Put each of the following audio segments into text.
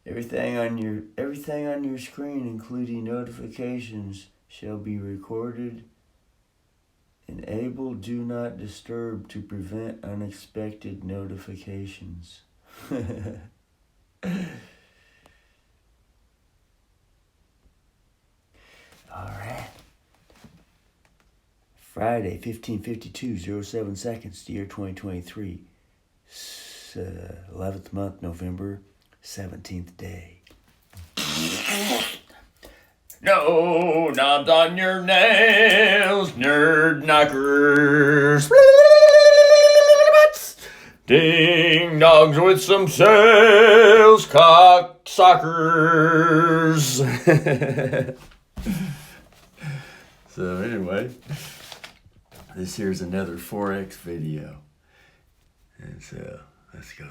Everything on your screen, including notifications, shall be recorded. Enable do not disturb to prevent unexpected notifications. All right. Friday, 15:52, 07 seconds, the year 2023. 11th month, November, 17th day. No knobs on your nails, nerd knockers. Ding dongs with some sales, cocksuckers. So anyway, this here's another Forex video. And so let's go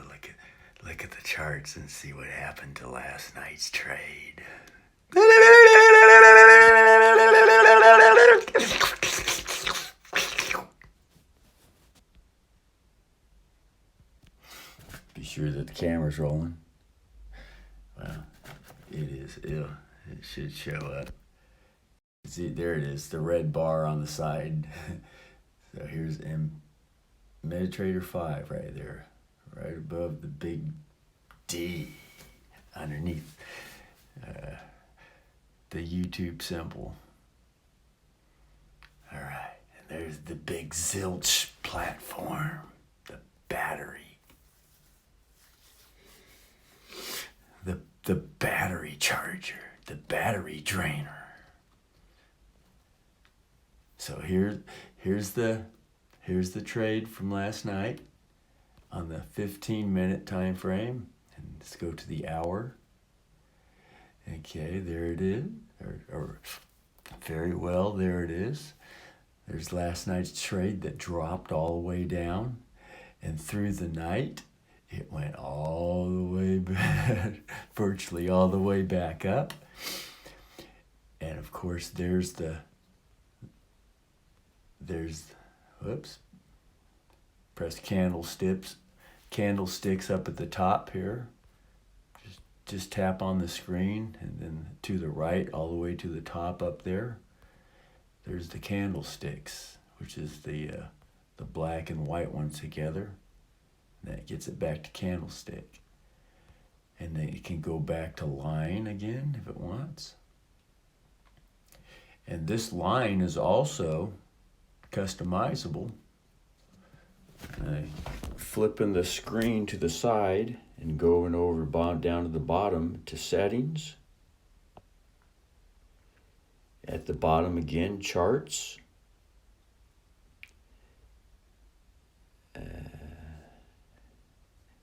look at the charts and see what happened to last night's trade. Be sure that the camera's rolling. Well, it is. It should show up. See, there it is, the red bar on the side. So here's MetaTrader 5 right there, right above the big D, underneath the YouTube symbol. All right, and there's the big zilch platform, the battery. The battery charger, the battery drainer. So here's the trade from last night on the 15-minute time frame, and let's go to the hour. Okay, there it is, or very well, there it is. There's last night's trade that dropped all the way down, and through the night it went all the way back, virtually all the way back up. And of course there's press candlesticks up at the top here. Just tap on the screen, and then to the right all the way to the top up there, there's the candlesticks, which is the black and white ones together. And that gets it back to candlestick, and then it can go back to line again if it wants. And this line is also customizable. Flipping the screen to the side and going over down to the bottom to settings. At the bottom again, charts.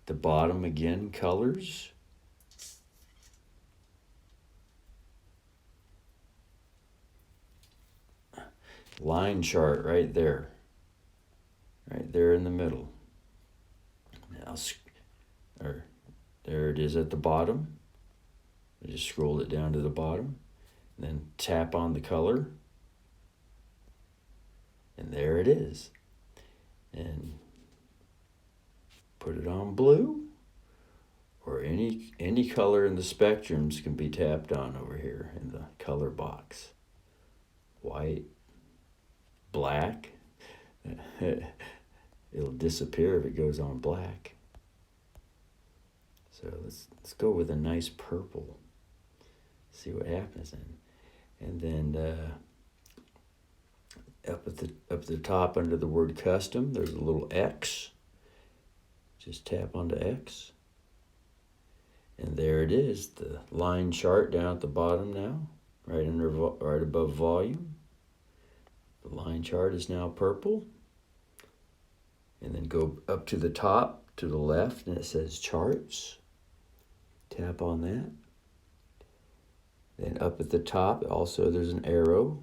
The bottom again, colors. Line chart right there in the middle. Now, there it is at the bottom. I just scrolled it down to the bottom, and then tap on the color, and there it is. And put it on blue, or any color in the spectrums can be tapped on over here in the color box. White, black. It'll disappear if it goes on black. So let's go with a nice purple. See what happens. And then up at the top under the word custom, there's a little X. Just tap onto X. And there it is, the line chart down at the bottom now, right above volume. The line chart is now purple. And then go up to the top, to the left, and it says charts. Tap on that. Then up at the top, also there's an arrow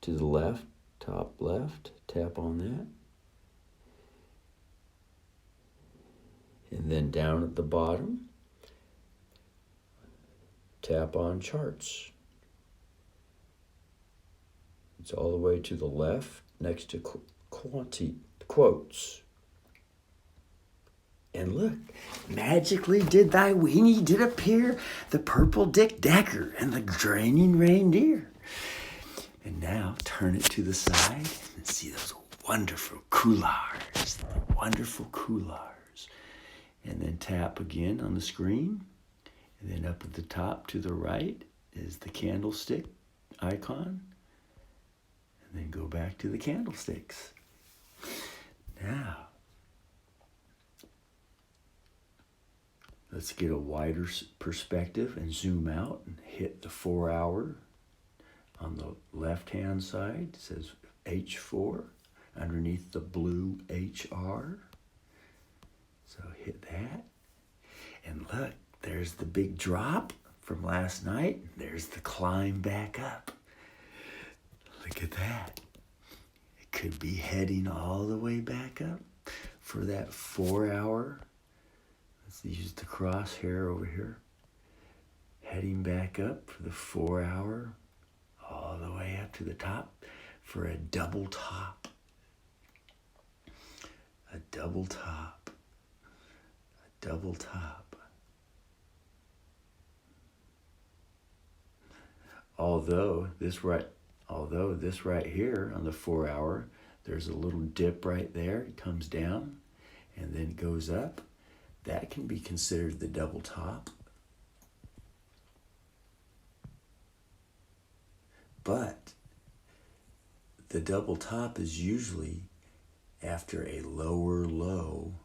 to the left, top left. Tap on that. And then down at the bottom, tap on charts. It's all the way to the left next to quotes. And look, magically did thy weenie did appear, the purple Dick Decker and the draining reindeer. And now turn it to the side and see those wonderful coulars, the wonderful coulars. And then tap again on the screen. And then up at the top to the right is the candlestick icon. And then go back to the candlesticks. Now, let's get a wider perspective and zoom out and hit the 4 hour. On the left-hand side, it says H4 underneath the blue HR. So hit that. And look, there's the big drop from last night. There's the climb back up. Look at that. It could be heading all the way back up for that 4 hour. Let's use the crosshair over here. Heading back up for the 4 hour. All the way up to the top for a double top. A double top. A double top. Although this right here on the 4 hour, there's a little dip right there. It comes down and then goes up. That can be considered the double top. But the double top is usually after a lower low,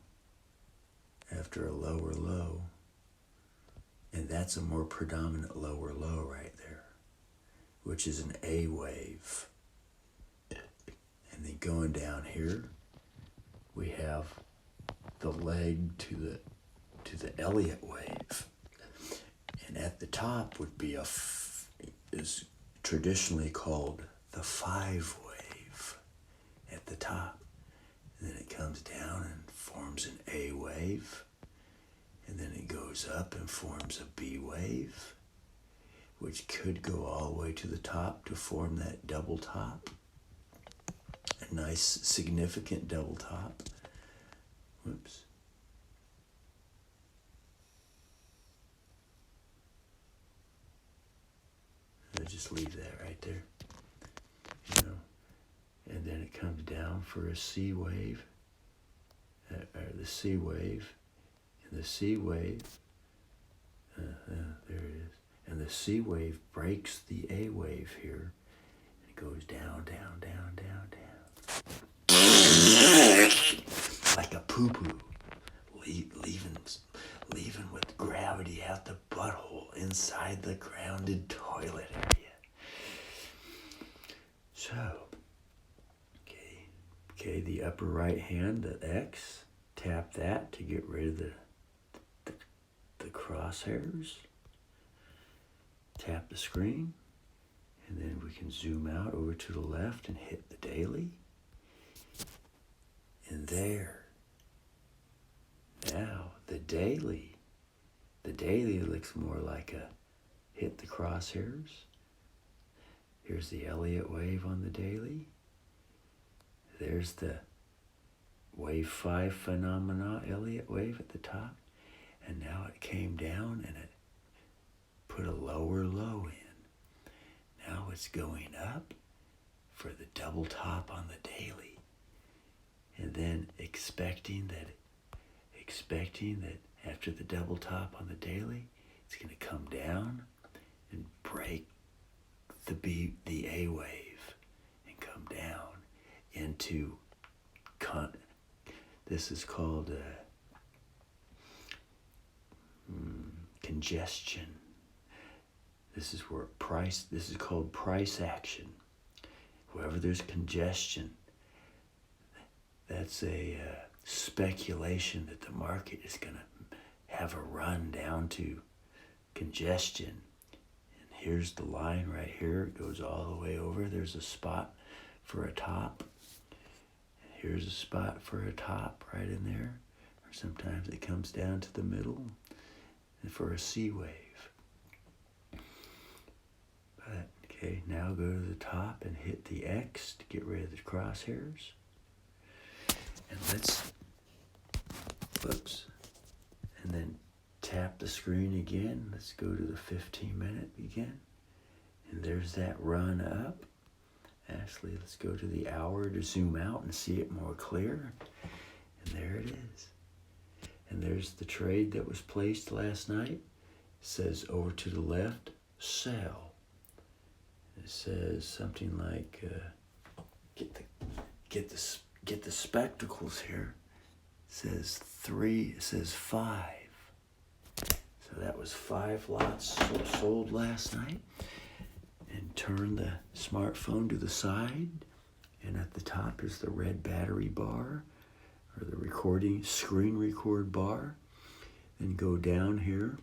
and that's a more predominant lower low right there, which is an A wave. And then going down here, we have the leg to the Elliott wave, and at the top would be is traditionally called the 5 wave at the top. And then it comes down and forms an A wave. And then it goes up and forms a B wave, which could go all the way to the top to form that double top. A nice, significant double top. Whoops. I'll just leave that right there, and then it comes down for a C wave, or the C wave, and the C wave, there it is, and the C wave breaks the A wave here, and it goes down, down, down, down, down, like a poo-poo, leaving with gravity out the butthole inside the grounded toilet area. So, okay, the upper right hand, the X, tap that to get rid of the crosshairs. Tap the screen, and then we can zoom out over to the left and hit the daily. And there. Now, the daily looks more like a hit the crosshairs. Here's the Elliott wave on the daily. There's the wave 5 phenomena, Elliott wave at the top. And now it came down and it put a lower low in. Now it's going up for the double top on the daily. And then expecting that after the double top on the daily, it's going to come down and break the A wave and come down into this is called congestion. This is called price action. Wherever there's congestion, that's a speculation that the market is going to have a run down to congestion. And here's the line right here. It goes all the way over. There's a spot for a top. And here's a spot for a top right in there. Or sometimes it comes down to the middle and for a C wave. But, okay, now go to the top and hit the X to get rid of the crosshairs. And let's the screen again. Let's go to the 15-minute again. And there's that run up. Actually, let's go to the hour to zoom out and see it more clear. And there it is. And there's the trade that was placed last night. It says over to the left, sell. It says something like, get the spectacles here. It says 3. It says 5. So that was 5 lots sold last night. And turn the smartphone to the side, and at the top is the red battery bar, or the screen record bar. Then go down here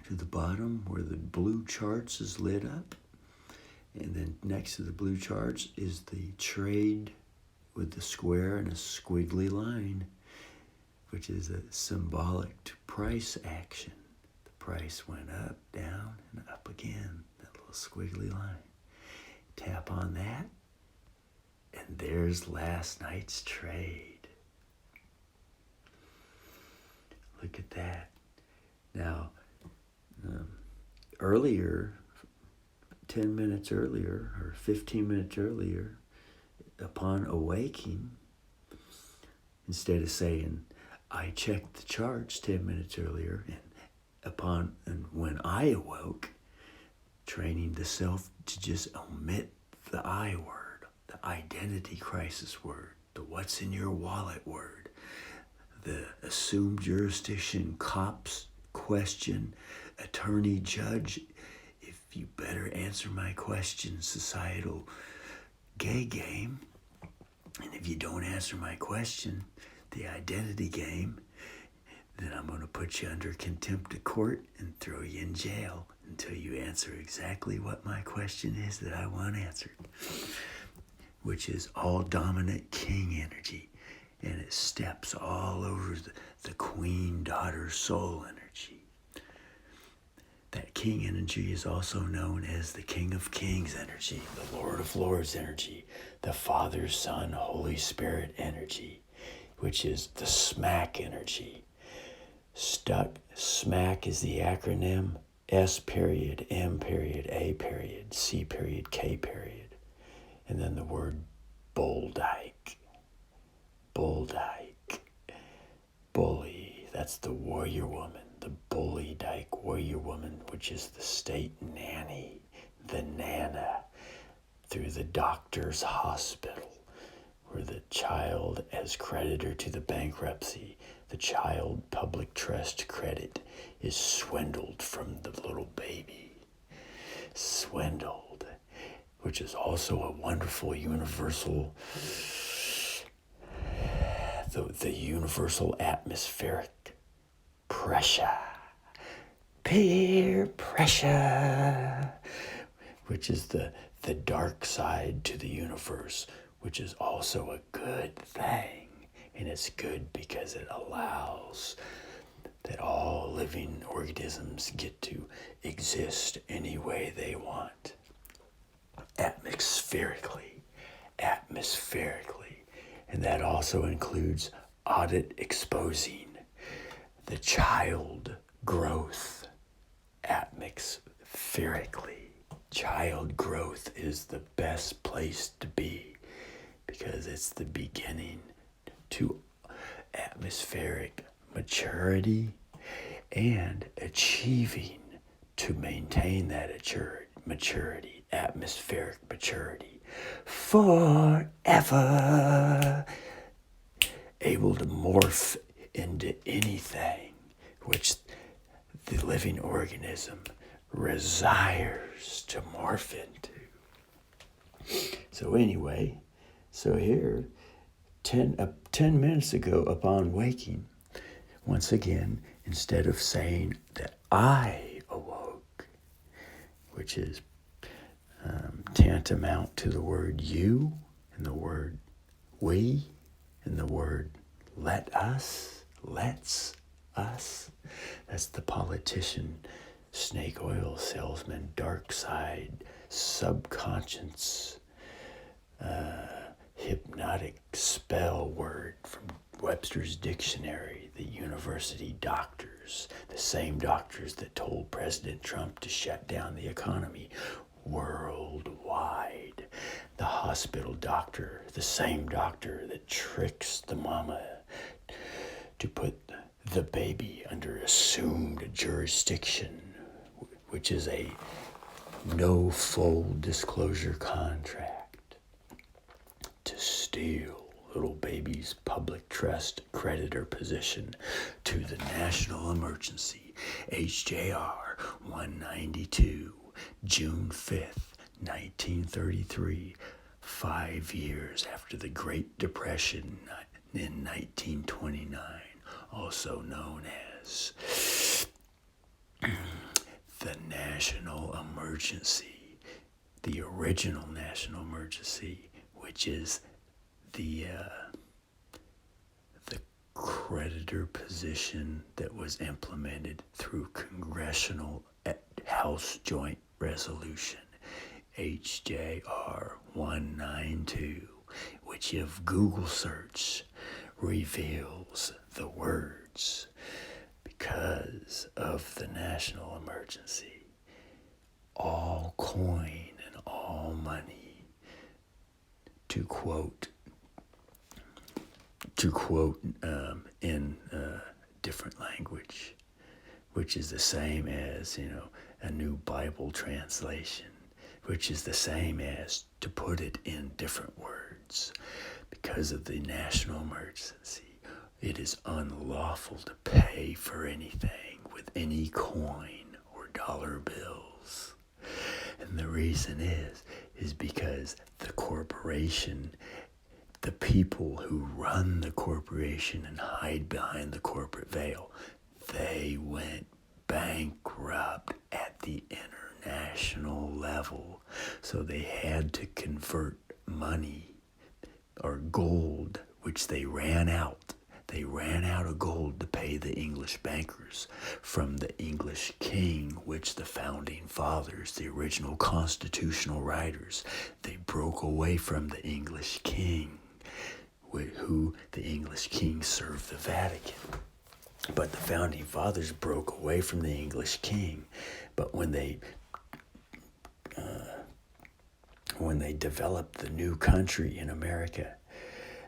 to the bottom where the blue charts is lit up. And then next to the blue charts is the trade with the square and a squiggly line, which is a symbolic to price action. The price went up, down, and up again. Squiggly line. Tap on that, and there's last night's trade. Look at that. Now, earlier, 10 minutes earlier, or 15 minutes earlier, upon awaking, instead of saying, I checked the charts 10 minutes earlier, and when I awoke, training the self to just omit the I word, the identity crisis word, the what's in your wallet word, the assumed jurisdiction, cops question, attorney, judge, if you better answer my question, societal gay game. And if you don't answer my question, the identity game, then I'm going to put you under contempt of court and throw you in jail until you answer exactly what my question is that I want answered, which is all dominant king energy. And it steps all over the queen daughter soul energy. That king energy is also known as the King of Kings energy, the Lord of Lords energy, the Father, Son, Holy Spirit energy, which is the smack energy. SMAC is the acronym S period, M period, A period, C period, K period. And then the word Boldyke. Bully, that's the warrior woman, the bully dyke warrior woman, which is the state nanny, the nana, through the doctor's hospital, where the child as creditor to the bankruptcy, the child public trust credit is swindled from the little baby. Swindled, which is also a wonderful universal, the universal atmospheric pressure, peer pressure, which is the dark side to the universe, which is also a good thing. And it's good because it allows that all living organisms get to exist any way they want. Atmospherically. And that also includes audit exposing the child growth atmospherically. Child growth is the best place to be because it's the beginning to atmospheric maturity and achieving to maintain that maturity, atmospheric maturity, forever, able to morph into anything which the living organism desires to morph into. So anyway, here, 10 minutes ago, upon waking, once again, instead of saying that I awoke, which is tantamount to the word you, and the word we, and the word let us, let's us, that's the politician, snake oil salesman, dark side, subconscious, hypnotic spell word from Webster's Dictionary, the university doctors, the same doctors that told President Trump to shut down the economy worldwide. The hospital doctor, the same doctor that tricks the mama to put the baby under assumed jurisdiction, which is a no full disclosure contract, to steal little baby's public trust creditor position to the national emergency, HJR 192, June 5th, 1933, 5 years after the Great Depression in 1929, also known as the national emergency, the original national emergency, which is the creditor position that was implemented through Congressional House Joint Resolution, HJR 192, which if Google search reveals the words, because of the national emergency, all coin and all money, to quote in different language, which is the same as, a new Bible translation, which is the same as to put it in different words. Because of the national emergency, it is unlawful to pay for anything with any coin or dollar bills. And the reason is because the corporation, the people who run the corporation and hide behind the corporate veil, they went bankrupt at the international level. So they had to convert money or gold, which they ran out. They ran out of gold to pay the English bankers from the English king, which the founding fathers, the original constitutional writers, they broke away from the English king, who the English king served the Vatican. But the founding fathers broke away from the English king. But when they developed the new country in America,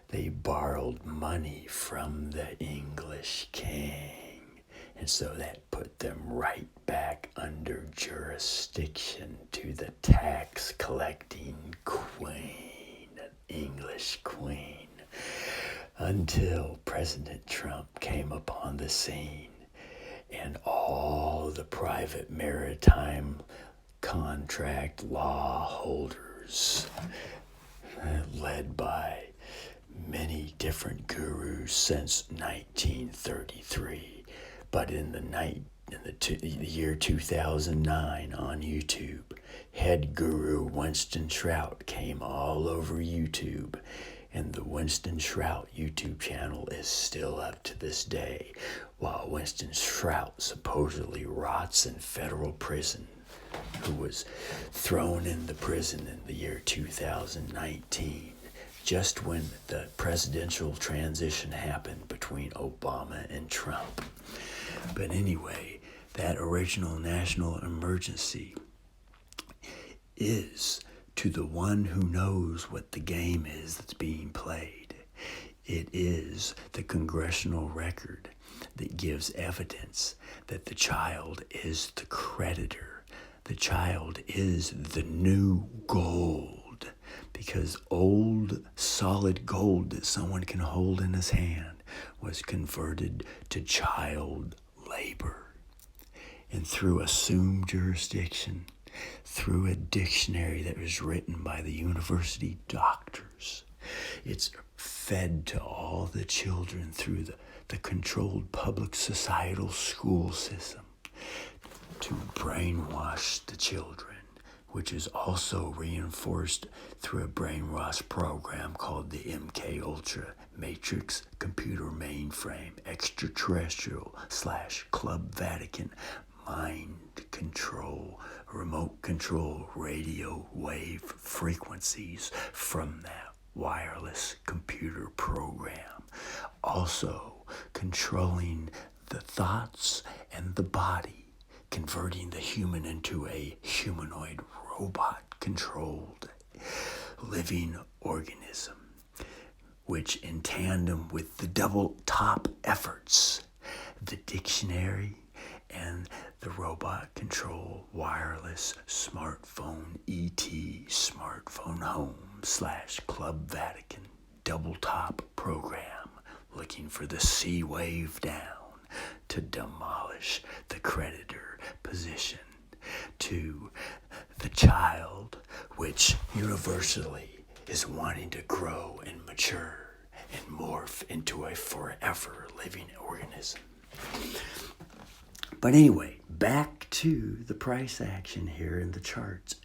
they borrowed money from the English king. And so that put them right back under jurisdiction to the tax collecting queen, an English queen, until President Trump came upon the scene and all the private maritime contract law holders, led by many different gurus since 1933, but in the year 2009 on YouTube, head guru Winston Shrout came all over YouTube, and the Winston Shrout YouTube channel is still up to this day, while Winston Shrout supposedly rots in federal prison, who was thrown in the prison in the year 2019. Just when the presidential transition happened between Obama and Trump. But anyway, that original national emergency is, to the one who knows what the game is that's being played, it is the congressional record that gives evidence that the child is the creditor. The child is the new gold. Because old solid gold that someone can hold in his hand was converted to child labor. And through assumed jurisdiction, through a dictionary that was written by the university doctors, it's fed to all the children through the controlled public societal school system to brainwash the children, which is also reinforced through a brainwash program called the MK Ultra Matrix Computer Mainframe Extraterrestrial / Club Vatican Mind Control, Remote Control Radio Wave Frequencies from that wireless computer program, also controlling the thoughts and the body, converting the human into a humanoid robot-controlled living organism, which in tandem with the double top efforts, the dictionary and the robot control wireless smartphone ET smartphone home / Club Vatican double top program, looking for the C wave down to demolish the creditor position to the child, which universally is wanting to grow and mature and morph into a forever living organism. But anyway, back to the price action here in the charts.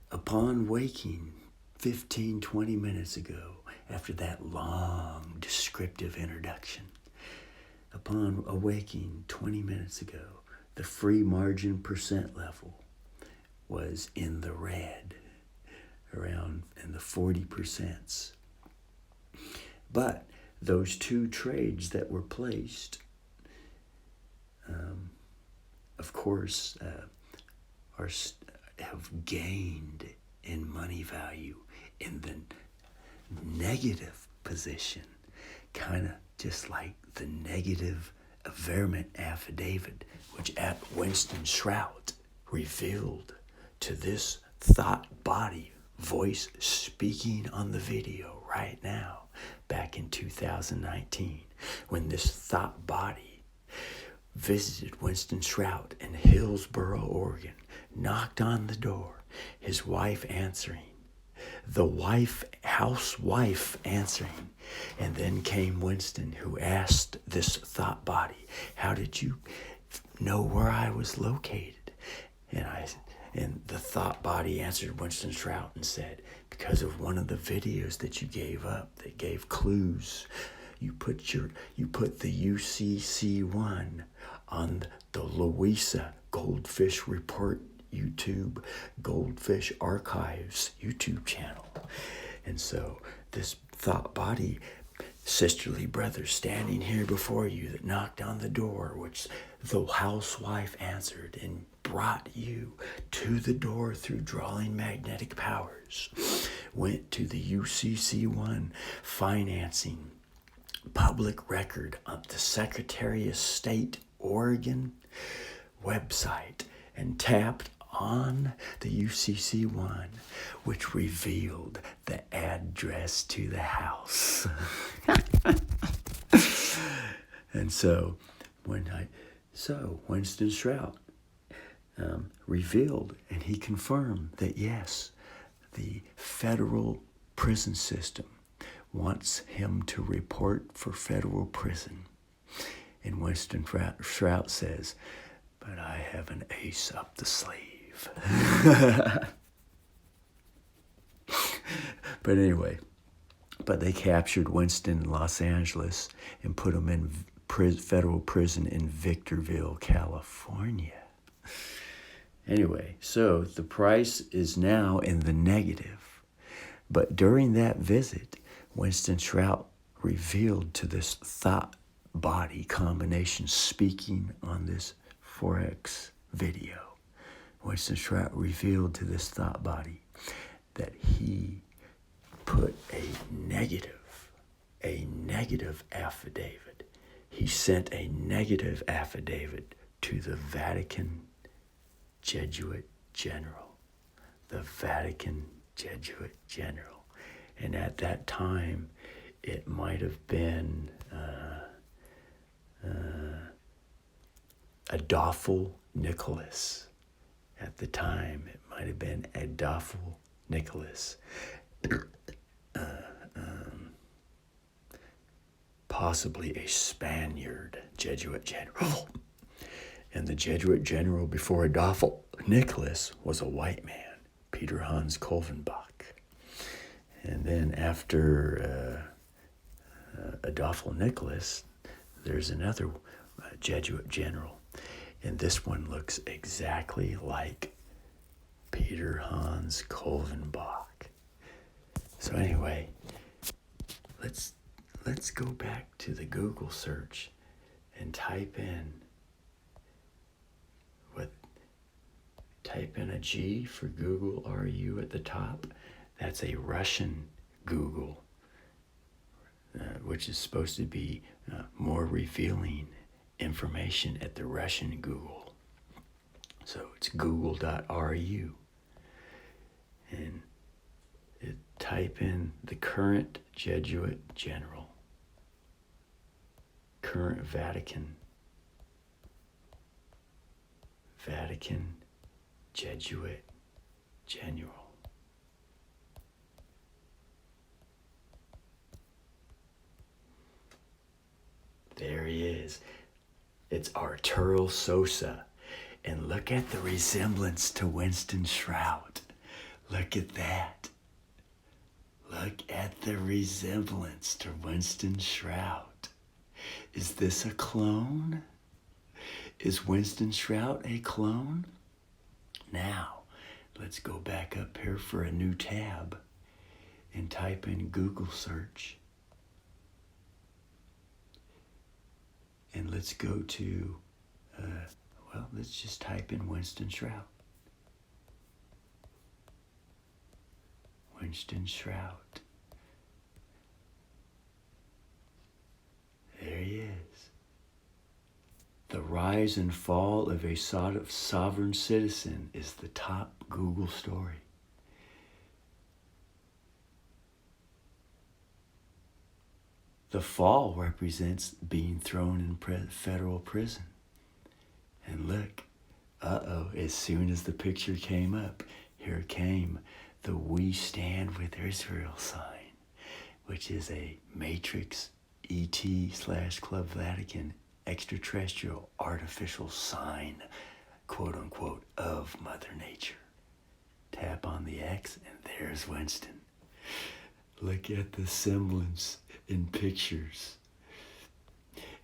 Upon waking 15-20 minutes ago, after that long descriptive introduction, upon awaking 20 minutes ago, the free margin percent level was in the red, around in the 40%. But those two trades that were placed, of course, have gained in money value in the negative position, kind of just like the negative averment affidavit, which at Winston Shrout revealed to this thought body, voice speaking on the video right now, back in 2019, when this thought body visited Winston Shrout in Hillsboro, Oregon, knocked on the door, his wife answering, the housewife answering, and then came Winston, who asked this thought body, "How did you know where I was located?" And the thought body answered Winston Shrout and said, "Because of one of the videos that you gave up that gave clues. You put the UCC1 on the Louisa Goldfish Report YouTube, Goldfish Archives YouTube channel." And so this thought body, sisterly brother standing here before you that knocked on the door, which the housewife answered and brought you to the door through drawing magnetic powers, went to the UCC1 financing public record of the Secretary of State, Oregon website and tapped on the UCC1, which revealed the address to the house. And so Winston Shrout revealed, and he confirmed that yes, the federal prison system wants him to report for federal prison. And Winston Shrout says, "But I have an ace up the sleeve." But anyway, they captured Winston in Los Angeles and put him in federal prison in Victorville, California. Anyway, so the price is now in the negative. But during that visit, Winston Shrout revealed to this thought body combination speaking on this Forex video. Winston Shrout revealed to this thought body that he put a negative affidavit. He sent a negative affidavit to the Vatican Jesuit General. The Vatican Jesuit General. And at that time, it might have been Adolfo Nicholas. At the time, it might have been Adolfo Nicholas. Possibly a Spaniard Jesuit general. And the Jesuit general before Adolfo Nicholas was a white man, Peter Hans Kolvenbach. And then after Adolfo Nicholas, there's another Jesuit general. And this one looks exactly like Peter Hans Kolvenbach. So anyway, let's go back to the Google search and type in a G for Google RU at the top. That's a Russian Google, which is supposed to be more revealing information at the Russian Google. So it's google.ru. And type in the current Jesuit general, current Vatican Jesuit general. There he is. It's Arturo Sosa. And look at the resemblance to Winston Shrout. Look at that. Look at the resemblance to Winston Shrout. Is this a clone? Is Winston Shrout a clone? Now, let's go back up here for a new tab and type in Google search. And let's go to, let's just type in Winston Shrout. Winston Shrout. There he is. The rise and fall of a sovereign citizen is the top Google story. The fall represents being thrown in federal prison. And look, as soon as the picture came up, here came the We Stand With Israel sign, which is a Matrix ET/Club Vatican extraterrestrial artificial sign, quote unquote, of Mother Nature. Tap on the X and there's Winston. Look at the semblance in pictures.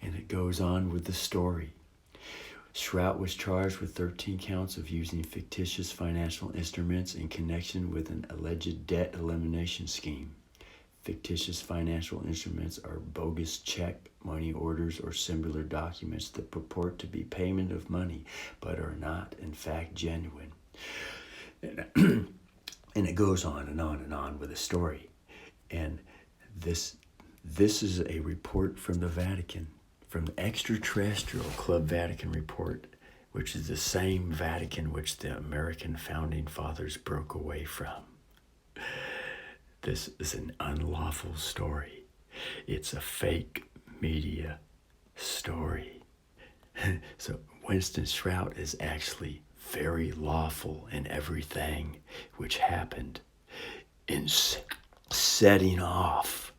And it goes on with the story. Shrout was charged with 13 counts of using fictitious financial instruments in connection with an alleged debt elimination scheme. Fictitious financial instruments are bogus check, money orders, or similar documents that purport to be payment of money, but are not, in fact, genuine. And it goes on and on and on with the story. And this is a report from the Vatican, from the extraterrestrial Club Vatican report, which is the same Vatican which the American founding fathers broke away from. This is an unlawful story. It's a fake media story. So Winston Shrout is actually very lawful in everything which happened in setting off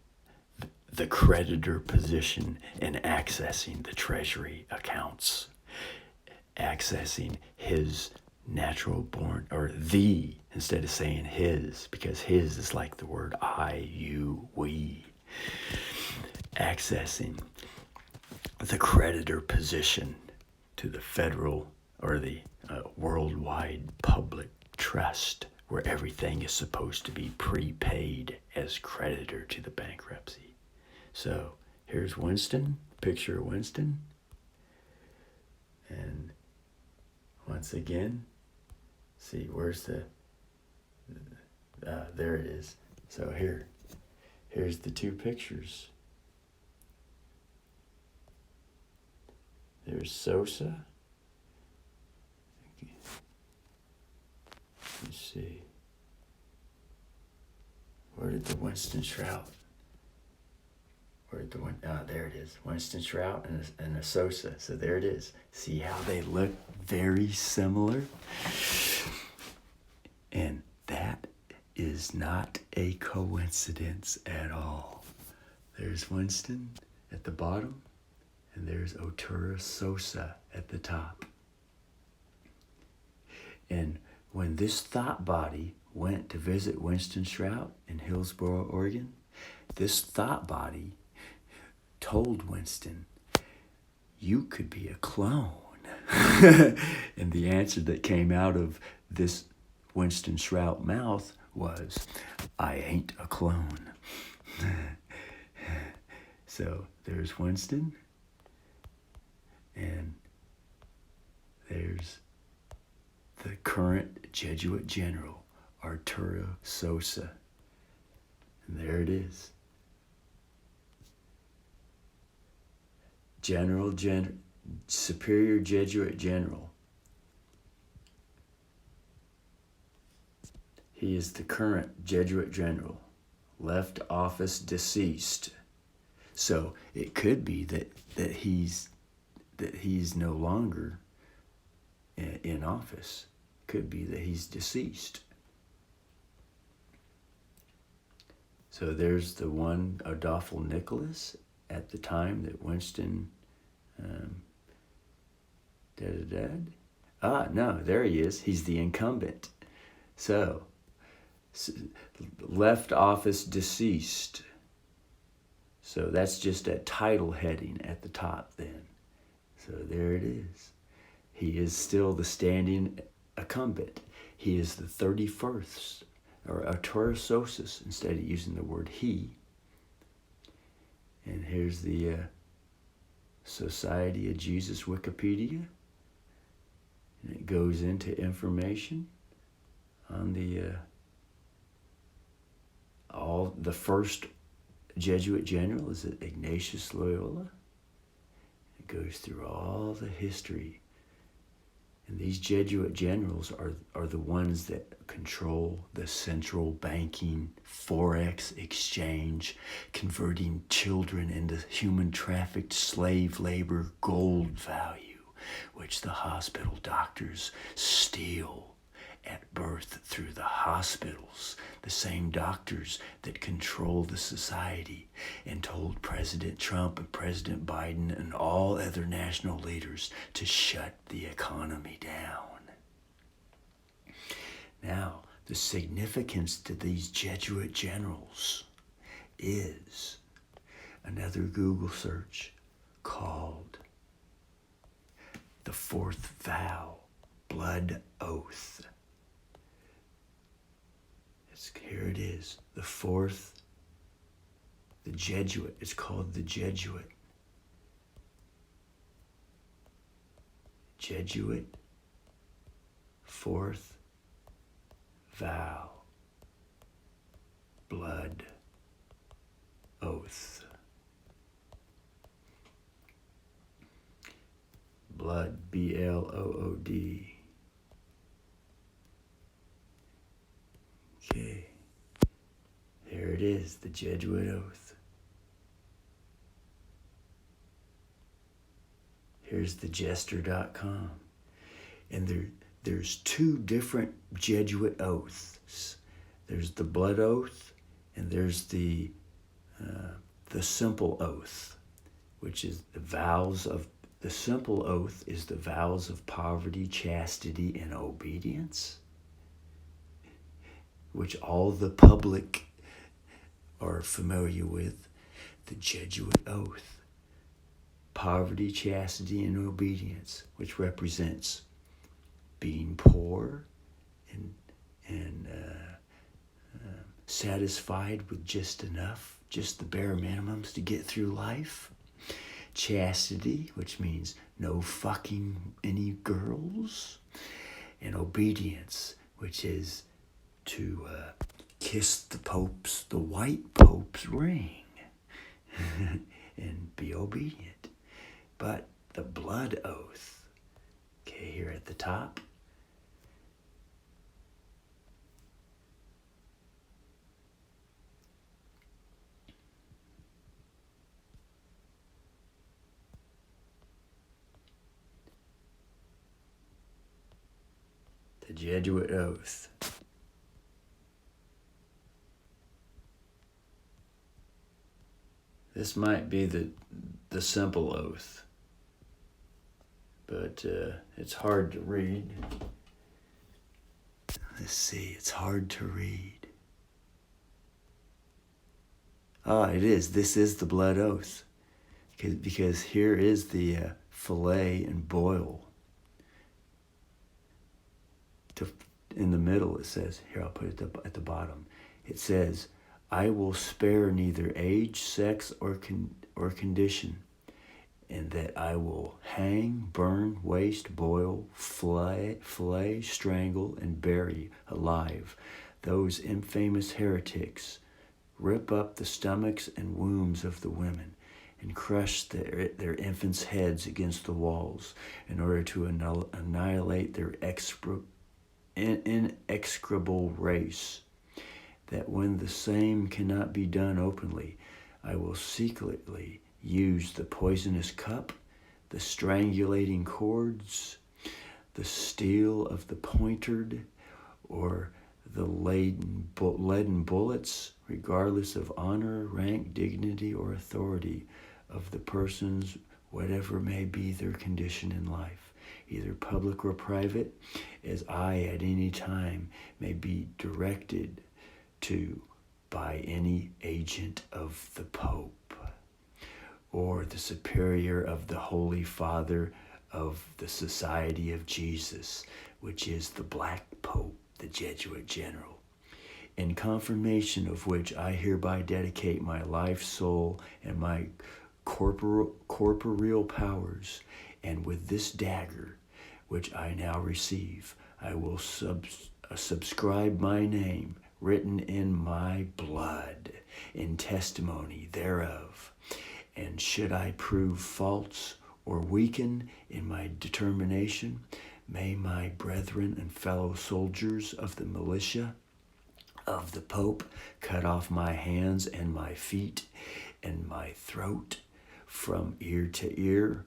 the creditor position and accessing the treasury accounts, accessing his natural born, or the, instead of saying his, because his is like the word I, you, we, accessing the creditor position to the federal or the worldwide public trust, where everything is supposed to be prepaid as creditor to the bankruptcy. So here's Winston, picture of Winston. And once again, see, where's there it is. So here's the two pictures. There's Sosa. Let's see. Where did the Winston Shrout? There it is. Winston Shrout and a Sosa. So there it is. See how they look very similar? And that is not a coincidence at all. There's Winston at the bottom, and there's Arturo Sosa at the top. And when this thought body went to visit Winston Shrout in Hillsboro, Oregon, this thought body told Winston, you could be a clone. And the answer that came out of this Winston Shrout mouth was, "I ain't a clone." So there's Winston, and there's the current Jesuit general, Arturo Sosa. And there it is. Superior Jesuit general. He is the current Jesuit general. Left office, deceased. So it could be that he's no longer in office. Could be that he's deceased. So there's the one, Adolfo Nicholas, at the time that Winston no, there he is. He's the incumbent. So, left office, deceased. So that's just a title heading at the top then. So there it is. He is still the standing incumbent. He is the 31st, or Arturo Sosa, instead of using the word he. And here's the Society of Jesus Wikipedia. And it goes into information on the first Jesuit general is Ignatius Loyola. It goes through all the history. And these Jesuit generals are the ones that control the central banking, forex exchange, converting children into human trafficked slave labor gold value, which the hospital doctors steal at birth through the hospitals, the same doctors that control the society and told President Trump and President Biden and all other national leaders to shut the economy down. Now, the significance to these Jesuit generals is another Google search called the fourth vow, blood oath. Here it is, the fourth, the Jesuit. It's called the Jesuit. Jesuit, fourth vow, blood oath. Blood, B-L-O-O-D. Okay, there it is, the Jesuit oath. Here's the jester.com. And there's two different Jesuit oaths. There's the blood oath, and there's the simple oath, which is the vows of, the simple oath is the vows of poverty, chastity, and obedience, which all the public are familiar with. The Jesuit oath, poverty, chastity, and obedience, which represents being poor and satisfied with just enough, just the bare minimums to get through life. Chastity, which means no fucking any girls. And obedience, which is to kiss the white Pope's ring and be obedient. But the blood oath, okay, here at the top, the Jesuit oath. This might be the simple oath, but it's hard to read. Let's see, it's hard to read. It is. This is the blood oath, because here is the fillet and boil. in the middle it says, here I'll put it at the bottom, it says, I will spare neither age, sex, or condition, and that I will hang, burn, waste, boil, flay, strangle, and bury alive those infamous heretics, rip up the stomachs and wombs of the women, and crush their infants' heads against the walls in order to annihilate their inexecrable race, that when the same cannot be done openly, I will secretly use the poisonous cup, the strangulating cords, the steel of the pointed, or the leaden bullets, regardless of honor, rank, dignity, or authority of the persons, whatever may be their condition in life, either public or private, as I at any time may be directed to by any agent of the Pope, or the superior of the Holy Father of the Society of Jesus, which is the Black Pope, the Jesuit General, in confirmation of which I hereby dedicate my life, soul, and my corporeal powers, and with this dagger, which I now receive, I will subscribe my name, written in my blood, in testimony thereof. And should I prove false or weaken in my determination, may my brethren and fellow soldiers of the militia of the Pope cut off my hands and my feet and my throat from ear to ear,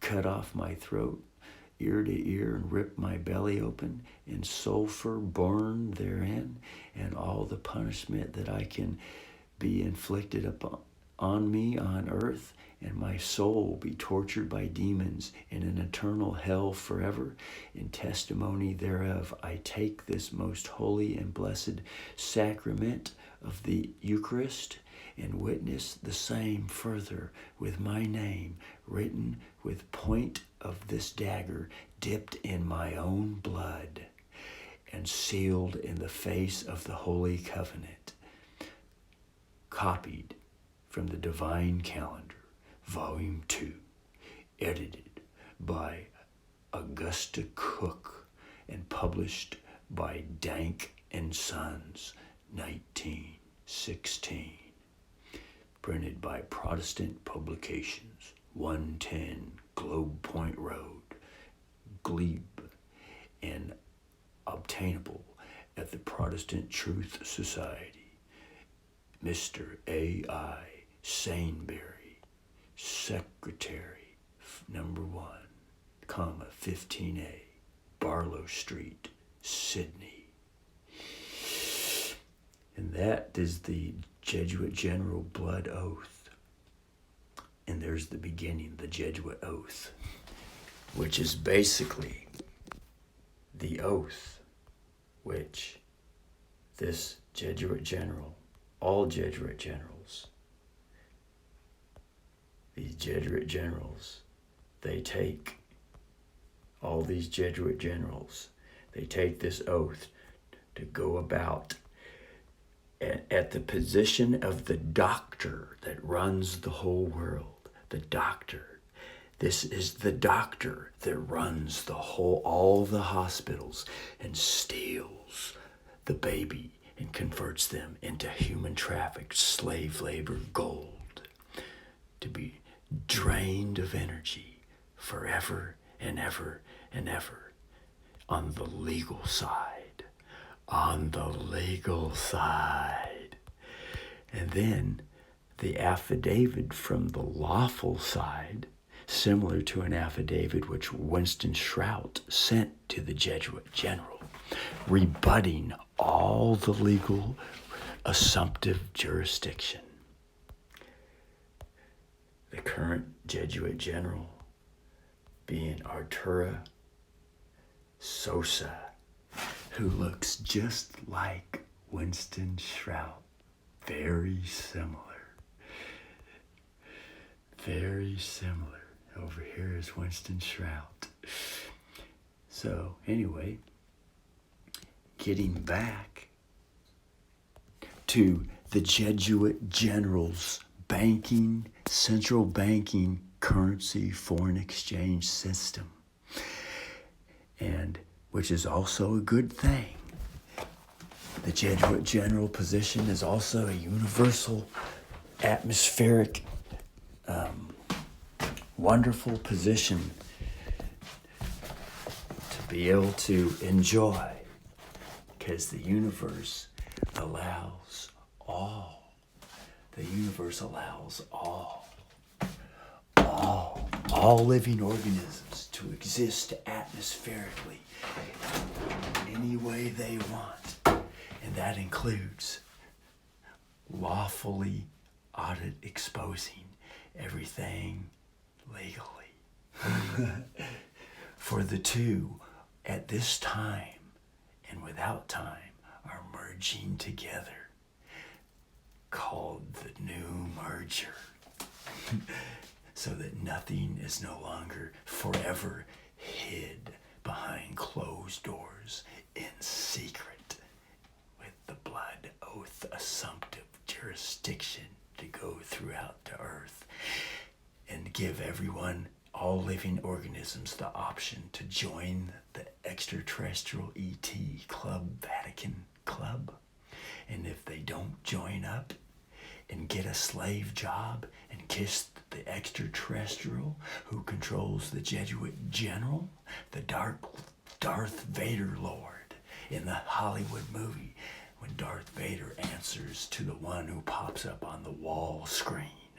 cut off my throat ear to ear, and rip my belly open, and sulfur burn therein, and all the punishment that I can be inflicted on me on earth, and my soul be tortured by demons in an eternal hell forever. In testimony thereof, I take this most holy and blessed sacrament of the Eucharist, and witness the same further with my name written with point of this dagger dipped in my own blood and sealed in the face of the Holy Covenant, copied from the Divine Calendar, Volume 2, edited by Augusta Cook and published by Dank and Sons, 1916. Printed by Protestant Publications, 110 Globe Point Road, Glebe, and obtainable at the Protestant Truth Society. Mr. A.I. Sainbury, Secretary, number 1, 15A, Barlow Street, Sydney. And that is the Jesuit General Blood Oath. And there's the beginning, the Jesuit Oath, which is basically the oath which this Jesuit General, all Jesuit Generals, these Jesuit Generals, all these Jesuit Generals, they take this oath to go about at the position of the doctor that runs the whole world. The doctor. This is the doctor that runs all the hospitals and steals the baby and converts them into human trafficked slave labor gold to be drained of energy forever and ever and ever on the legal side. On the legal side. And then the affidavit from the lawful side, similar to an affidavit which Winston Shrout sent to the Jesuit General, rebutting all the legal assumptive jurisdiction. The current Jesuit General being Arturo Sosa, who looks just like Winston Shrout, very similar. very similar. Over here is Winston Shrout. So anyway, getting back to the Jesuit generals' banking, central banking, currency, foreign exchange system, and which is also a good thing. The Jesuit general position is also a universal, atmospheric, wonderful position to be able to enjoy, because the universe allows all. The universe allows all living organisms to exist atmospherically any way they want. And that includes lawfully audit exposing everything legally. For the two at this time and without time are merging together, called the new merger. So that nothing is no longer forever hid behind closed doors in secret, with the blood oath assumptive jurisdiction to go throughout the earth and give everyone, all living organisms, the option to join the extraterrestrial ET Club, Vatican Club. And if they don't join up and get a slave job and kiss the extraterrestrial who controls the Jesuit general, the Darth Vader Lord in the Hollywood movie, when Darth Vader answers to the one who pops up on the wall screen,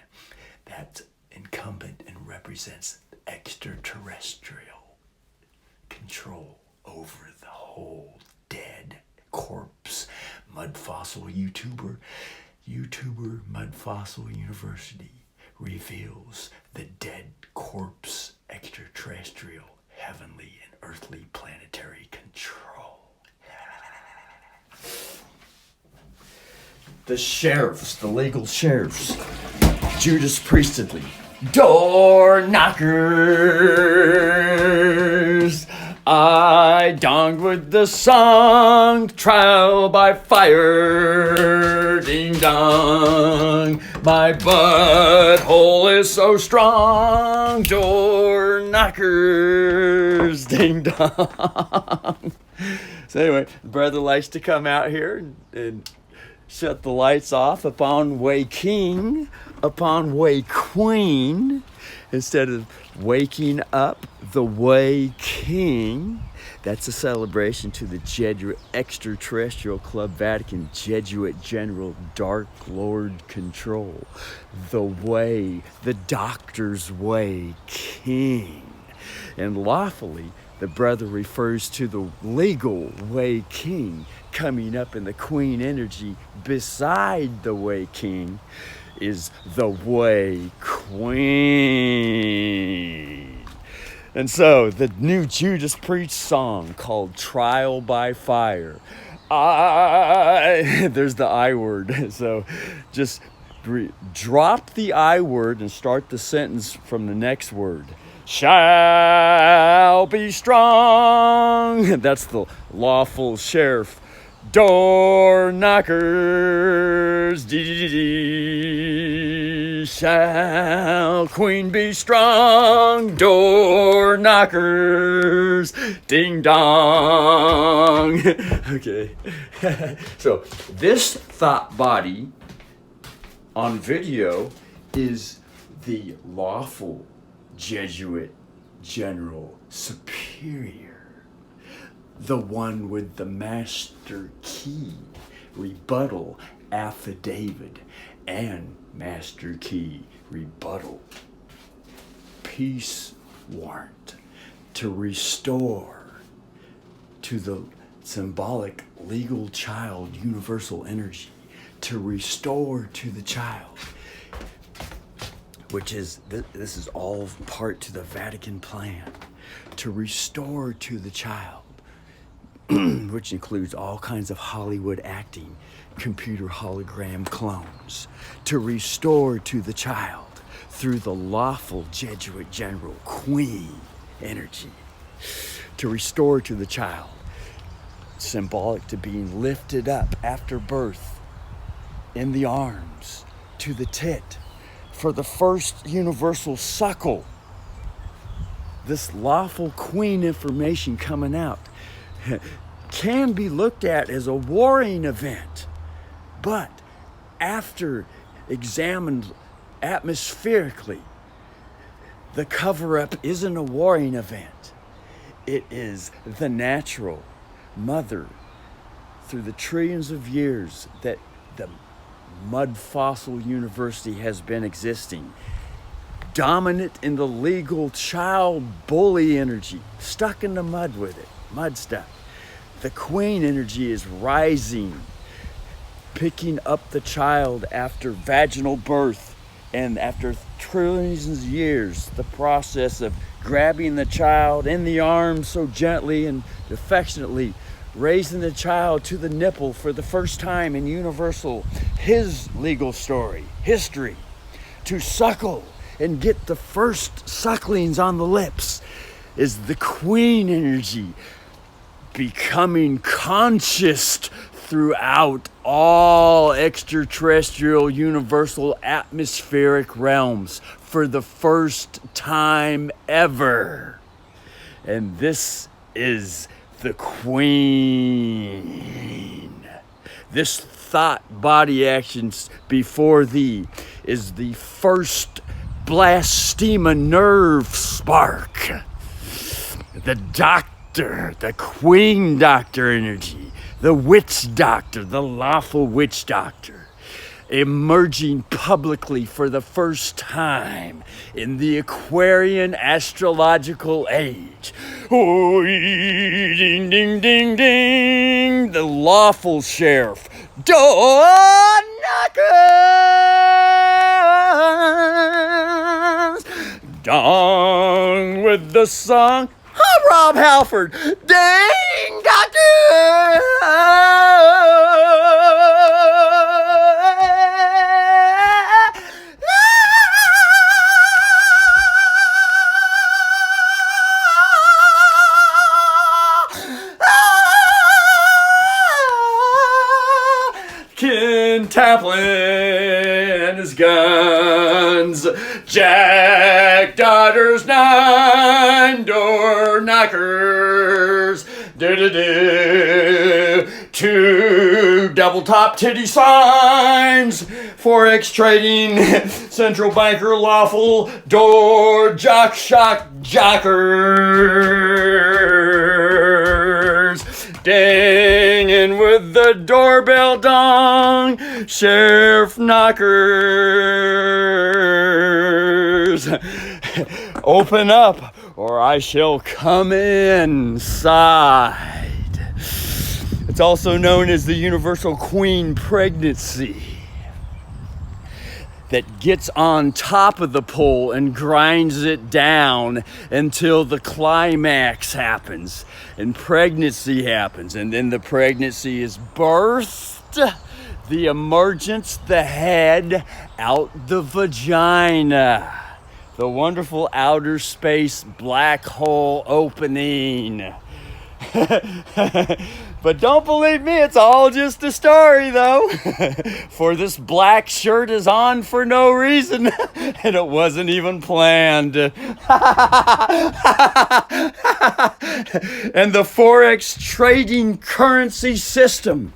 that's incumbent and represents extraterrestrial control over the whole dead corpse. Mud Fossil YouTuber Mud Fossil University reveals the dead corpse extraterrestrial, heavenly and earthly planetary control. The sheriffs, the legal sheriffs, Judas priestly, door knockers. I donged with the song, trial by fire, ding dong. My butthole is so strong, door knockers, ding dong. So anyway, the brother likes to come out here and shut the lights off upon way king, upon way queen, instead of waking up the way king. That's a celebration to the Jesuit Extraterrestrial Club Vatican Jesuit General Dark Lord Control. The way, the doctor's way king. And lawfully, the brother refers to the legal way king coming up in the queen energy beside the way king is the way queen. And so the new Judas Priest song called Trial by Fire. There's the I word. So just drop the I word and start the sentence from the next word. Shall be strong. That's the lawful sheriff. Door knockers, shall queen be strong, door knockers, ding dong. Okay, so this thought body on video is the lawful Jesuit General Superior. The one with the master key, rebuttal, affidavit, and master key, rebuttal, peace warrant, to restore to the symbolic legal child universal energy, to restore to the child, which is, this is all part to the Vatican plan, to restore to the child, which includes all kinds of Hollywood acting, computer hologram clones, to restore to the child through the lawful Jesuit general queen energy to restore to the child, symbolic to being lifted up after birth in the arms to the tit for the first universal suckle. This lawful queen information coming out can be looked at as a warring event, but after examined atmospherically, the cover-up isn't a warring event. It is the natural mother through the trillions of years that the mud fossil university has been existing, dominant in the legal child bully energy, stuck in the mud with it, mud stuck. The queen energy is rising, picking up the child after vaginal birth, and after trillions of years, the process of grabbing the child in the arms so gently and affectionately, raising the child to the nipple for the first time in universal, his legal story, history, to suckle and get the first sucklings on the lips, is the queen energy becoming conscious throughout all extraterrestrial, universal, atmospheric realms for the first time ever. And this is the queen. This thought body actions before thee is the first blastema nerve spark. The doctor, the queen doctor energy, the witch doctor, the lawful witch doctor, emerging publicly for the first time in the Aquarian astrological age. Oh, ding, ding, ding, ding, the lawful sheriff, door knockers, dong with the song, Rob Halford, ding, doctor. Ken Taplin and his guns, Jack Daughter's 9 door knockers, do-do-do, 2 double top titty signs, Forex trading, central banker lawful, door jock shock jockers, dinging with the doorbell dong, sheriff knockers. Open up, or I shall come inside. It's also known as the universal queen pregnancy, that gets on top of the pole and grinds it down until the climax happens and pregnancy happens, and then the pregnancy is birthed, the emergence, the head out the vagina, the wonderful outer space black hole opening. But don't believe me, it's all just a story though. For this black shirt is on for no reason, and it wasn't even planned. And the Forex trading currency system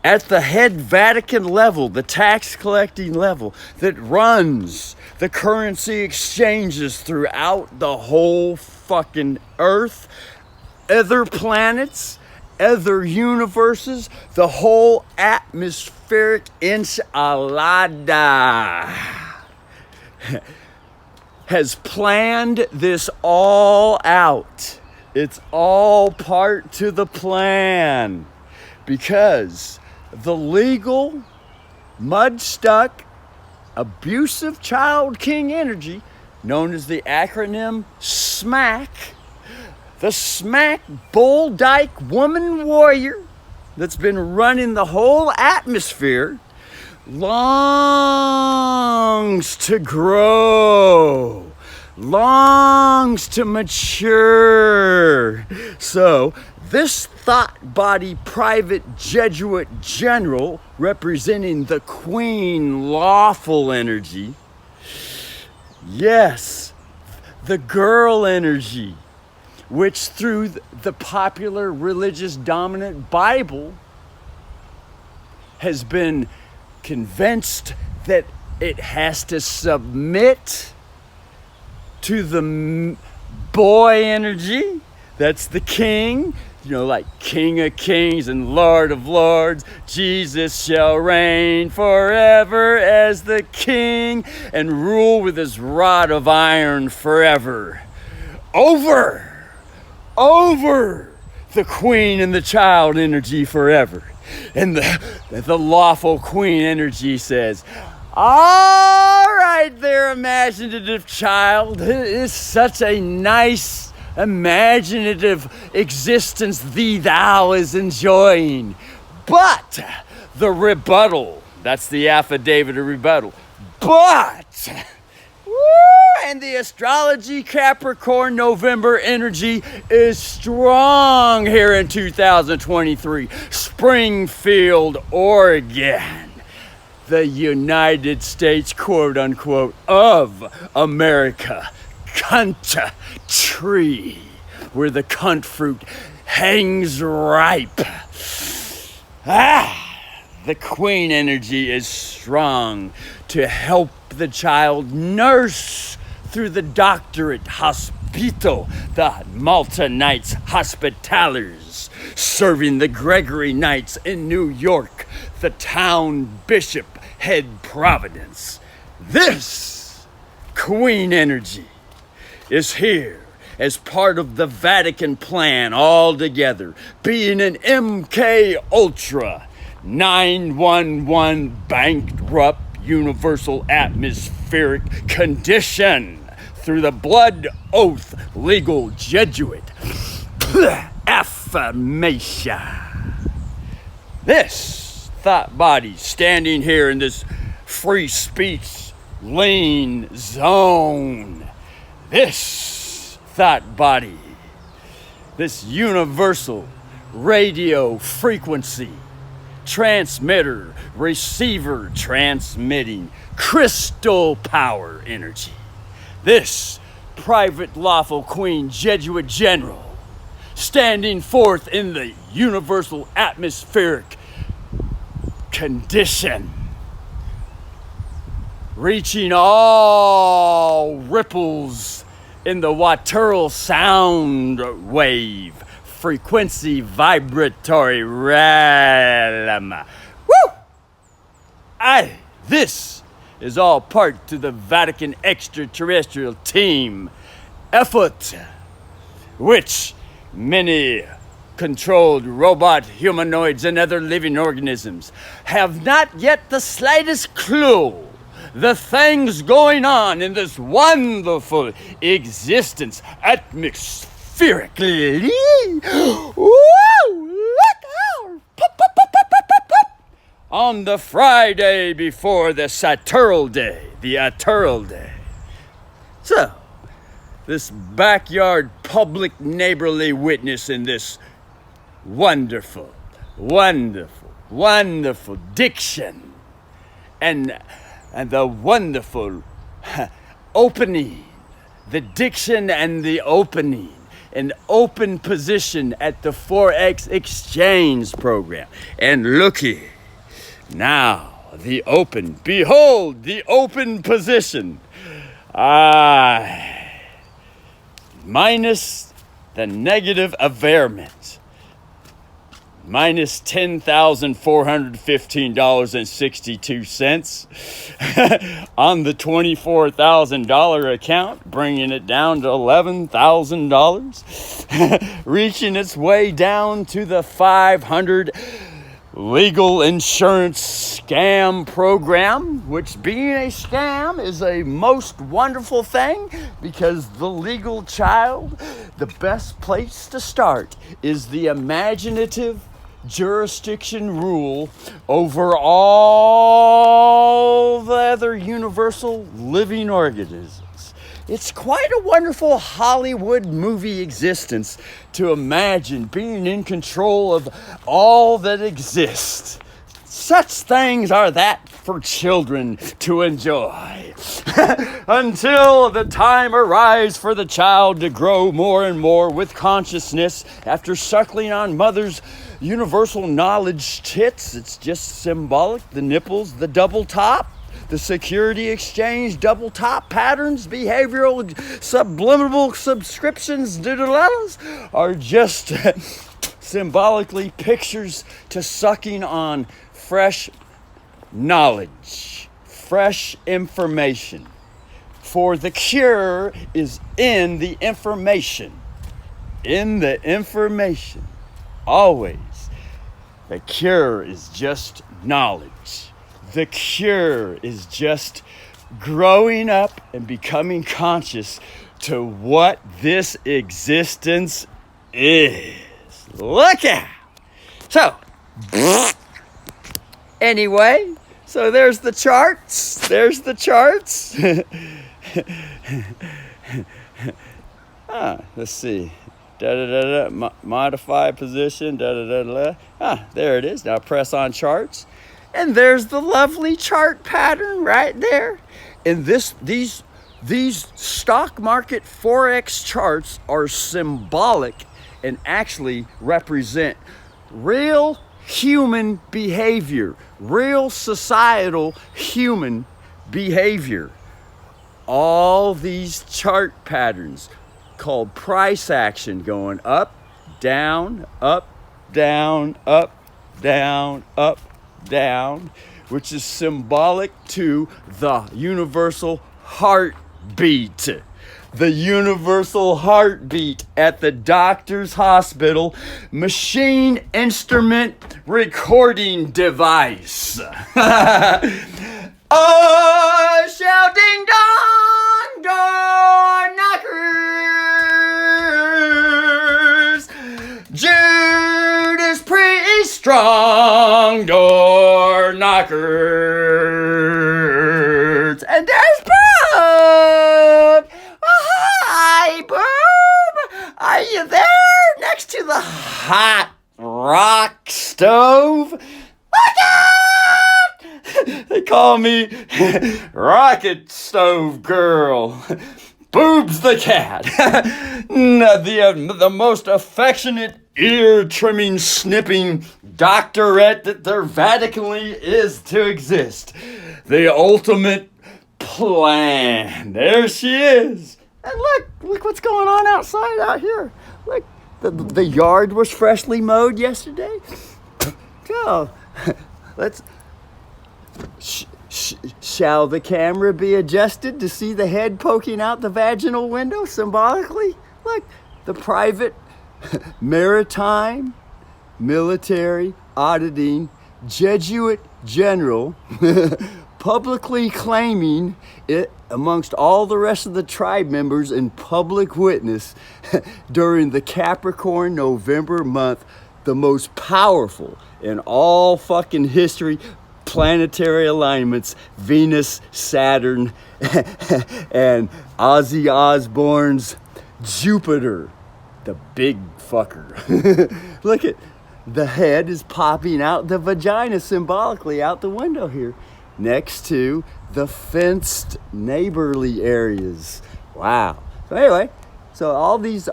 at the head Vatican level, the tax collecting level that runs the currency exchanges throughout the whole fucking earth, other planets, other universes, the whole atmospheric enchilada has planned this all out. It's all part to the plan, because the legal, mud-stuck, abusive child king energy, known as the acronym SMAC, the smack bull dyke woman warrior that's been running the whole atmosphere, longs to grow, longs to mature. So this thought body private Jesuit general representing the queen lawful energy, yes, the girl energy, which through the popular religious dominant Bible has been convinced that it has to submit to the boy energy. That's the king, like King of Kings and Lord of Lords. Jesus shall reign forever as the king and rule with his rod of iron forever. Over the queen and the child energy forever. And the lawful queen energy says, all right there, imaginative child. It is such a nice, imaginative existence thou is enjoying. But the rebuttal, that's the affidavit of rebuttal. But, and the astrology Capricorn November energy is strong here in 2023. Springfield, Oregon, the United States, quote unquote, of America. Cunt tree, where the cunt fruit hangs ripe. The queen energy is strong to help the child nurse through the doctorate hospital, the Malta Knights Hospitalers, serving the Gregory Knights in New York, the town bishop head Providence. This queen energy is here as part of the Vatican plan altogether, being an MK Ultra 911 bankrupt universal atmospheric condition through the blood oath legal Jesuit affirmation. This thought body standing here in this free speech lean zone, this thought body, this universal radio frequency transmitter, receiver transmitting crystal power energy. This private lawful queen Jesuit general standing forth in the universal atmospheric condition, reaching all ripples in the wataural sound wave frequency vibratory realm. Woo! This is all part to the Vatican extraterrestrial team effort, which many controlled robot humanoids and other living organisms have not yet the slightest clue the things going on in this wonderful existence atmospherically. Woo! Look out! Pop, pop, pop, pop, pop, pop, pop. On the Friday before the Saturday Day, the Atural Day. So, this backyard public neighborly witness in this wonderful, wonderful, wonderful diction and the wonderful opening, the diction and the opening, an open position at the Forex exchange program. And looky, now the open, behold the open position. Minus the negative averment. Minus $10,415.62 on the $24,000 account, bringing it down to $11,000, reaching its way down to the 500 legal insurance scam program, which being a scam is a most wonderful thing because the legal child, the best place to start is the imaginative jurisdiction rule over all universal living organisms. It's quite a wonderful Hollywood movie existence to imagine being in control of all that exists. Such things are that for children to enjoy. Until the time arrives for the child to grow more and more with consciousness after suckling on mother's universal knowledge tits. It's just symbolic. The nipples, the double top, the security exchange, double top patterns, behavioral, subliminal subscriptions, are just symbolically pictures to sucking on fresh knowledge, fresh information. For the cure is in the information. In the information. Always. The cure is just knowledge. The cure is just growing up and becoming conscious to what this existence is. Look out! So, anyway, so there's the charts. There's the charts. Let's see. Modify position. There it is. Now press on charts. And there's the lovely chart pattern right there. And these stock market Forex charts are symbolic and actually represent real human behavior, real societal human behavior. All these chart patterns called price action going up, down, up, down, up, down, up, down, which is symbolic to the universal heartbeat. The universal heartbeat at the doctor's hospital machine instrument recording device. Oh, shout ding dong, door knockers. Judas pretty strong, door knockers. And there's Bob. Oh, hi, Bob. Are you there next to the hot rock stove? Look out! They call me Rocket Stove Girl. Boobs the cat. The most affectionate ear-trimming, snipping doctorette that there Vaticanly is to exist. The ultimate plan. There she is. And look what's going on outside out here. Look, the yard was freshly mowed yesterday. So, let's... Shall the camera be adjusted to see the head poking out the vaginal window symbolically? Look, the private, maritime, military, auditing, Jesuit general publicly claiming it amongst all the rest of the tribe members in public witness during the Capricorn November month, the most powerful in all fucking history, planetary alignments, Venus, Saturn, and Ozzy Osbourne's Jupiter, the big fucker. Look at the head is popping out the vagina symbolically out the window here, next to the fenced neighborly areas. Wow. So anyway, so all these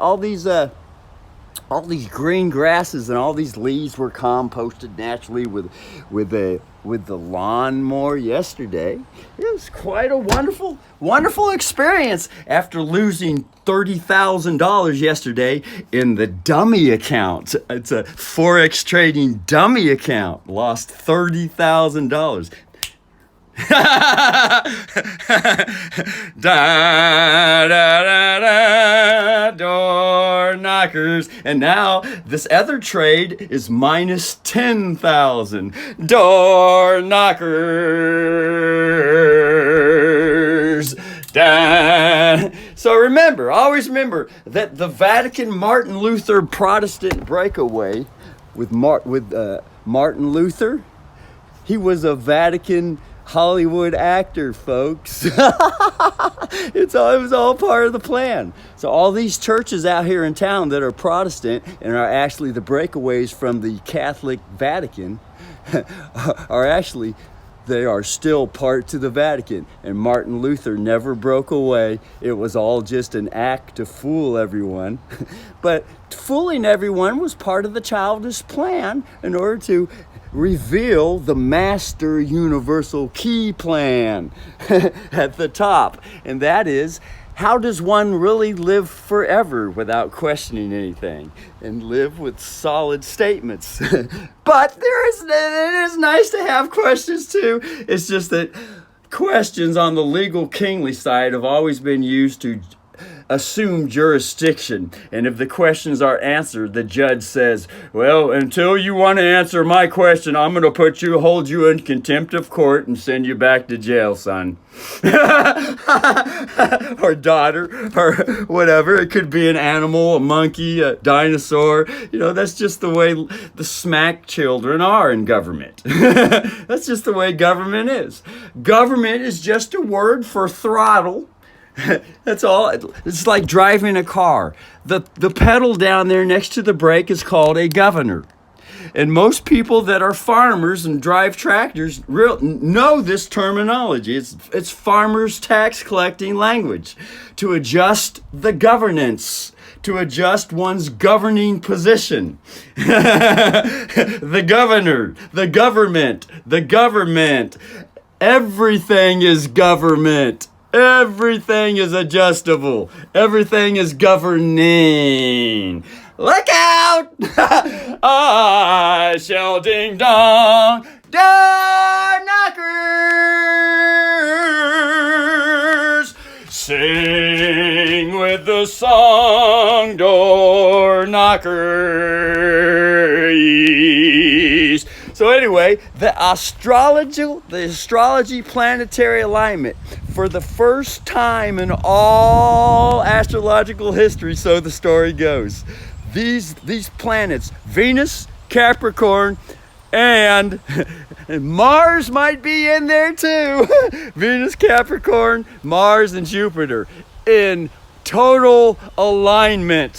green grasses and all these leaves were composted naturally with the lawnmower yesterday. It was quite a wonderful experience after losing $30,000 yesterday in the dummy account. It's a Forex trading dummy account. Lost $30,000. Da da da da, door knockers. And now this other trade is minus 10,000 door knockers. Da. So remember, always remember that the Vatican Martin Luther Protestant breakaway with Martin Luther, he was a Vatican Hollywood actor, folks. It was all part of the plan. So all these churches out here in town that are Protestant and are actually the breakaways from the Catholic Vatican are actually, they are still part to the Vatican. And Martin Luther never broke away. It was all just an act to fool everyone. But fooling everyone was part of the childish plan in order to reveal the master universal key plan at the top. And that is, how does one really live forever without questioning anything and live with solid statements? But it is nice to have questions too. It's just that questions on the legal kingly side have always been used to assume jurisdiction. And if the questions are answered, the judge says, well, until you want to answer my question, I'm going to hold you in contempt of court and send you back to jail, son. Or daughter, or whatever. It could be an animal, a monkey, a dinosaur. That's just the way the smack children are in government. That's just the way government is. Government is just a word for throttle. That's all. It's like driving a car. The pedal down there next to the brake is called a governor. And most people that are farmers and drive tractors know this terminology. It's farmers' tax collecting language. To adjust the governance, to adjust one's governing position. The governor, the government. Everything is government. Everything is adjustable. Everything is governing. Look out! I shall ding dong, door knockers. Sing with the song, door knockers. So anyway, the astrology planetary alignment, for the first time in all astrological history, so the story goes, these planets, Venus, Capricorn, and Mars might be in there too. Venus, Capricorn, Mars, and Jupiter in total alignment.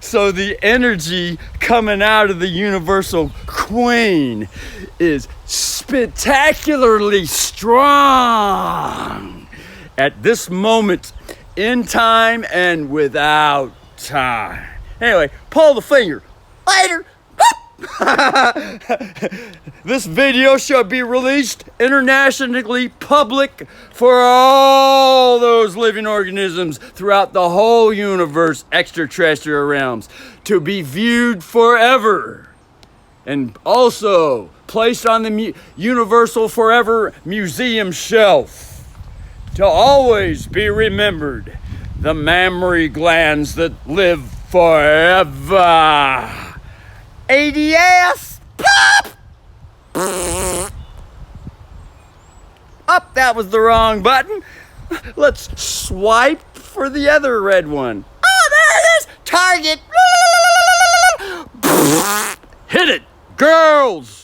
So the energy coming out of the universal queen is spectacularly strong at this moment in time and without time. Anyway, pull the finger. Later. This video shall be released internationally public for all those living organisms throughout the whole universe, extraterrestrial realms, to be viewed forever, and also placed on the Universal Forever Museum shelf to always be remembered, the mammary glands that live forever. ADS! Pop! Up, that was the wrong button. Let's swipe for the other red one. Oh, there it is! Target! Hit it, girls!